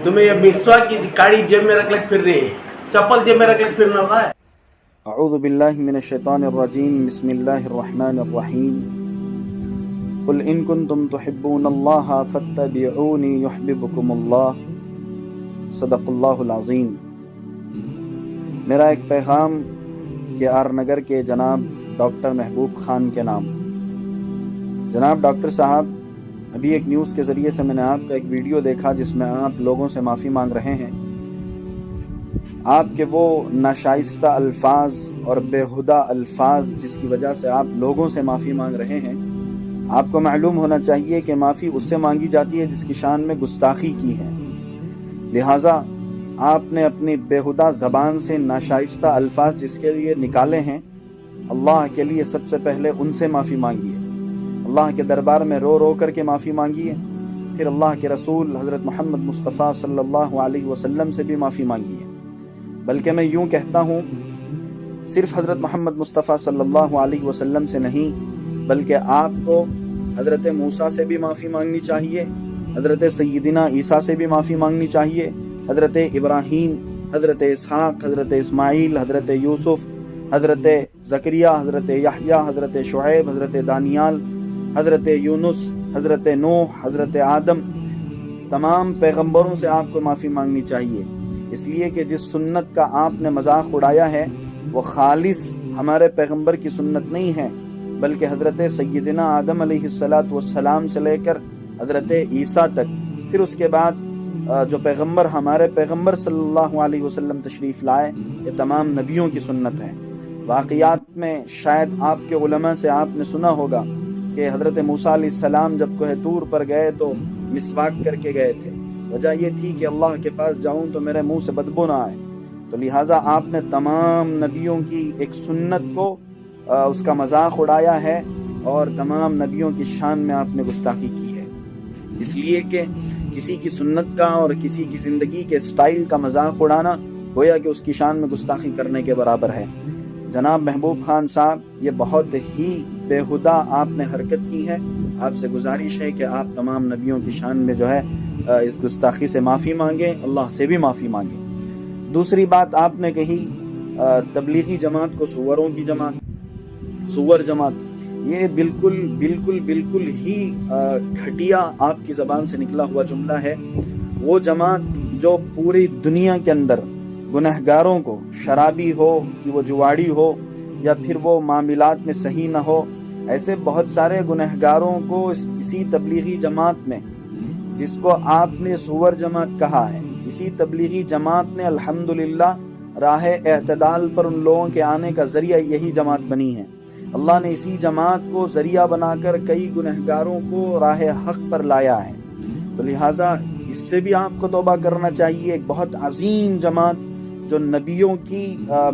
तुम्हें ये मिसवाक की काड़ी जेब में रख ले फिर रही है, चप्पल जेब में रख ले फिरना होता है। अऊज़ु बिल्लाहि मिनश शैतानिर रजीम, बिस्मिल्लाहिर रहमानिर रहीम। कुल इन कुंतुम तुहिब्बूनल्लाह फत्तबिऊनी युहब्बुकुमुल्लाह। सदक़ल्लाहुल अज़ीम। मेरा एक पैगाम के आर नगर के जनाब डॉक्टर महबूब खान के नाम। जनाब डॉक्टर साहब, अभी एक न्यूज़ के ज़रिए से मैंने आपका एक वीडियो देखा जिसमें आप लोगों से माफ़ी मांग रहे हैं। आपके वो नाशाइस्ता अल्फाज और बेहुदा अल्फाज जिसकी वजह से आप लोगों से माफ़ी मांग रहे हैं, आपको मालूम होना चाहिए कि माफ़ी उससे मांगी जाती है जिसकी शान में गुस्ताखी की है। लिहाजा आपने अपनी बेहुदा ज़बान से नाशाइस्ता अल्फाज जिसके लिए निकाले हैं, अल्लाह के लिए सबसे पहले उनसे माफ़ी मांगिए। अल्लाह के दरबार में रो रो करके माफ़ी मांगिए। फिर अल्लाह के रसूल हज़रत मोहम्मद मुस्तफ़ा सल्लल्लाहु अलैहि वसल्लम से भी माफ़ी मांगिए। बल्कि मैं यूँ कहता हूँ, सिर्फ हज़रत मोहम्मद मुस्तफ़ा सल्लल्लाहु अलैहि वसल्लम से नहीं, बल्कि आपको हज़रत मूसा से भी माफ़ी मांगनी चाहिए, हज़रत सय्यदिना ईसा से भी माफ़ी मांगनी चाहिए, हज़रत इब्राहीम, हज़रत इसहाक़, हज़रत इस्माईल, हज़रत यूसुफ़, हज़रत ज़करिया, हज़रत यहया, हज़रत शुएब, हज़रत दानियाल, हज़रत यूनुस, हज़रत नूह, हज़रत आदम, तमाम पैगम्बरों से आपको माफ़ी मांगनी चाहिए। इसलिए कि जिस सुन्नत का आपने मजाक उड़ाया है वो खालिस हमारे पैगम्बर की सुन्नत नहीं है, बल्कि हज़रत सय्यदिना आदम अलैहिस्सलातु वस्सलाम से लेकर हज़रत ईसा तक, फिर उसके बाद जो पैगम्बर हमारे पैगम्बर सल्लल्लाहु अलैहि वसल्लम तशरीफ़ लाए, ये तमाम नबियों की सुन्नत है। वाक़ियात में शायद आपके उलमा से आपने सुना होगा कि हज़रत मूसा अलैहिस्सलाम जब कोह तूर पर गए तो मिसवाक करके गए थे। वजह ये थी कि अल्लाह के पास जाऊं तो मेरे मुंह से बदबू ना आए। तो लिहाजा आपने तमाम नबियों की एक सुन्नत को उसका मजाक उड़ाया है और तमाम नबियों की शान में आपने गुस्ताखी की है। इसलिए कि किसी की सुन्नत का और किसी की ज़िंदगी के स्टाइल का मजाक उड़ाना गोया कि उसकी शान में गुस्ताखी करने के बराबर है। जनाब महबूब खान साहब, ये बहुत ही बेहुदा आपने हरकत की है। आपसे गुजारिश है कि आप तमाम नबियों की शान में जो है इस गुस्ताखी से माफ़ी मांगें, अल्लाह से भी माफ़ी मांगें। दूसरी बात आपने कही तबलीगी जमात को सुअरों की जमात, सुअर जमात, ये बिल्कुल बिल्कुल बिल्कुल ही घटिया आपकी ज़बान से निकला हुआ जुमला है। वो जमात जो पूरी दुनिया के अंदर गुनहगारों को, शराबी हो कि वो जुआड़ी हो या फिर वो मामलात में सही ना हो, ऐसे बहुत सारे गुनहगारों को इसी तबलीगी जमात में, जिसको आपने सुअर जमात कहा है, इसी तबलीगी जमात ने अल्हम्दुलिल्लाह राह एतदाल पर उन लोगों के आने का ज़रिया यही जमात बनी है। अल्लाह ने इसी जमात को ज़रिया बनाकर कई गुनहगारों को राह हक़ पर लाया है। तो लिहाजा इससे भी आपको तौबा करना चाहिए। एक बहुत अजीम जमात जो नबियों की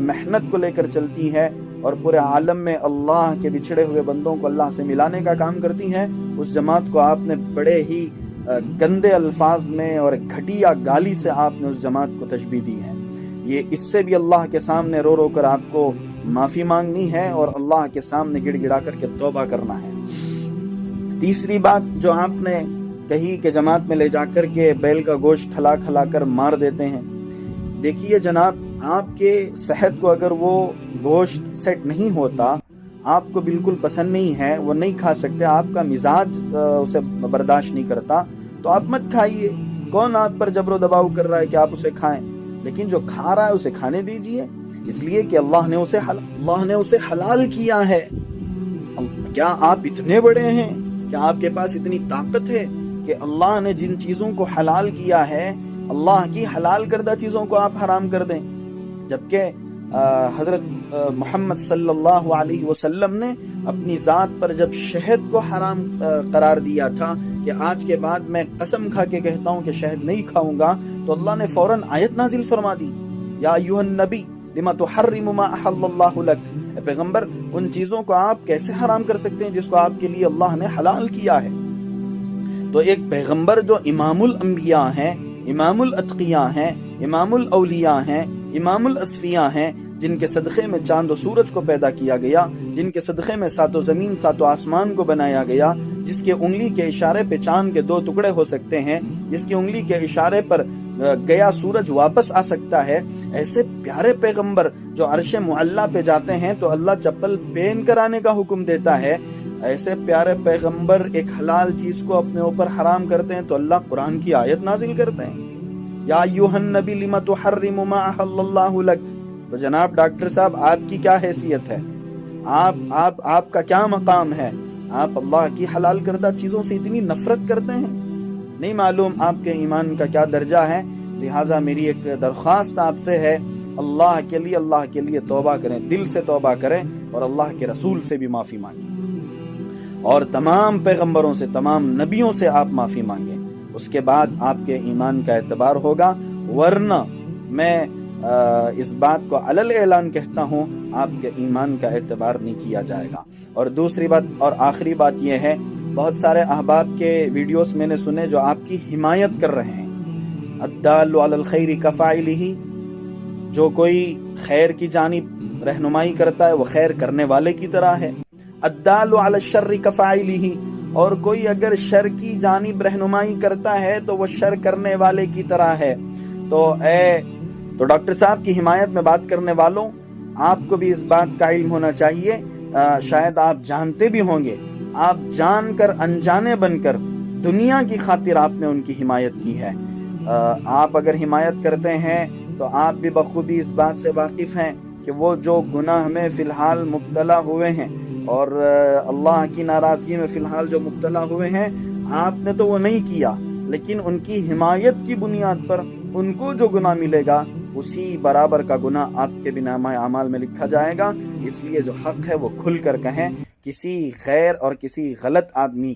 मेहनत को लेकर चलती है और पूरे आलम में अल्लाह के बिछड़े हुए बंदों को अल्लाह से मिलाने का काम करती हैं, उस जमात को आपने बड़े ही गंदे अल्फाज में और घटिया गाली से आपने उस जमात को तशबीह दी है। ये इससे भी अल्लाह के सामने रो रो कर आपको माफ़ी मांगनी है और अल्लाह के सामने गिड़गिड़ा करके तौबा करना है। तीसरी बात जो आपने कही कि जमात में ले जाकर के बैल का गोश्त खला खला कर मार देते हैं, देखिए जनाब, आपके सेहत को अगर वो गोश्त सेट नहीं होता, आपको बिल्कुल पसंद नहीं है, वो नहीं खा सकते, आपका मिजाज उसे बर्दाश्त नहीं करता, तो आप मत खाइए। कौन आप पर जबरो दबाव कर रहा है कि आप उसे खाएं? लेकिन जो खा रहा है उसे खाने दीजिए, इसलिए कि अल्लाह ने उसे हलाल किया है। क्या आप इतने बड़े हैं? क्या आपके पास इतनी ताकत है कि अल्लाह ने जिन चीज़ों को हलाल किया है, अल्लाह की हलाल करदा चीज़ों को आप हराम कर दें? जबकि हज़रत मोहम्मद सल्लल्लाहु अलैहि वसल्लम ने अपनी ज़ात पर जब शहद को हराम करार दिया था कि आज के बाद मैं कसम खा के कहता हूँ कि शहद नहीं खाऊंगा, तो अल्लाह ने फौरन आयत नाजिल फरमा दी, या अय्युहन नबी लिमा तुहर्रिमु मा अहल्लल्लाहु लक। पैगंबर, उन चीज़ों को आप कैसे हराम कर सकते हैं जिसको आपके लिए अल्लाह ने हलाल किया है? तो एक पैगंबर जो इमामुल अंबिया हैं, इमामुल अतकिया हैं, इमामुल औलिया हैं, इमामुल असफिया हैं, जिनके सदक़े में चांद और सूरज को पैदा किया गया, जिनके सदक़े में सातों ज़मीन सातों आसमान को बनाया गया, جس کے انگلی کے اشارے پہ چاند کے 2 ٹکڑے ہو سکتے ہیں، جس کی انگلی کے اشارے پر گیا سورج واپس آ سکتا ہے، ایسے پیارے پیغمبر جو عرش معلیٰ پہ جاتے ہیں تو اللہ چپل پہن کر آنے کا حکم دیتا ہے، ایسے پیارے پیغمبر ایک حلال چیز کو اپنے اوپر حرام کرتے ہیں تو اللہ قرآن کی آیت نازل کرتے ہیں، یا ایھا النبی لم تحرم ما احل اللہ لک۔ تو جناب ڈاکٹر صاحب آپ کی کیا حیثیت ہے؟ آپ کا کیا مقام ہے؟ آپ اللہ کی حلال کردہ چیزوں سے اتنی نفرت کرتے ہیں؟ نہیں معلوم آپ کے ایمان کا کیا درجہ ہے، لہٰذا میری ایک درخواست آپ سے ہے، اللہ کے لیے توبہ کریں، دل سے توبہ کریں اور اللہ کے رسول سے بھی معافی مانگیں، اور تمام پیغمبروں سے، تمام نبیوں سے آپ معافی مانگیں، اس کے بعد آپ کے ایمان کا اعتبار ہوگا، ورنہ میں اس بات کو علل اعلان کہتا ہوں، آپ کے ایمان کا اعتبار نہیں کیا جائے گا۔ اور دوسری بات اور آخری بات یہ ہے، بہت سارے احباب کے ویڈیوز میں نے سنے جو آپ کی حمایت کر رہے ہیں، الدال علی الخیر کفاعلہ، جو کوئی خیر کی جانب رہنمائی کرتا ہے وہ خیر کرنے والے کی طرح ہے، الدال علی الشر کفاعلہ، اور کوئی اگر شر کی جانب رہنمائی کرتا ہے تو وہ شر کرنے والے کی طرح ہے۔ تو ڈاکٹر صاحب کی حمایت میں بات کرنے والوں، آپ کو بھی اس بات کا علم ہونا چاہیے، شاید آپ جانتے بھی ہوں گے، آپ جان کر انجانے بن کر دنیا کی خاطر آپ نے ان کی حمایت کی ہے۔ آپ اگر حمایت کرتے ہیں تو آپ بھی بخوبی اس بات سے واقف ہیں کہ وہ جو گناہ میں فی الحال مبتلا ہوئے ہیں اور اللہ کی ناراضگی میں فی الحال جو مبتلا ہوئے ہیں، آپ نے تو وہ نہیں کیا، لیکن ان کی حمایت کی بنیاد پر ان کو جو گناہ ملے گا اسی برابر کا گناہ آپ کے بھی نامہ اعمال میں لکھا جائے گا۔ اس لیے جو حق ہے وہ کھل کر کہیں، کسی غیر اور کسی غلط آدمی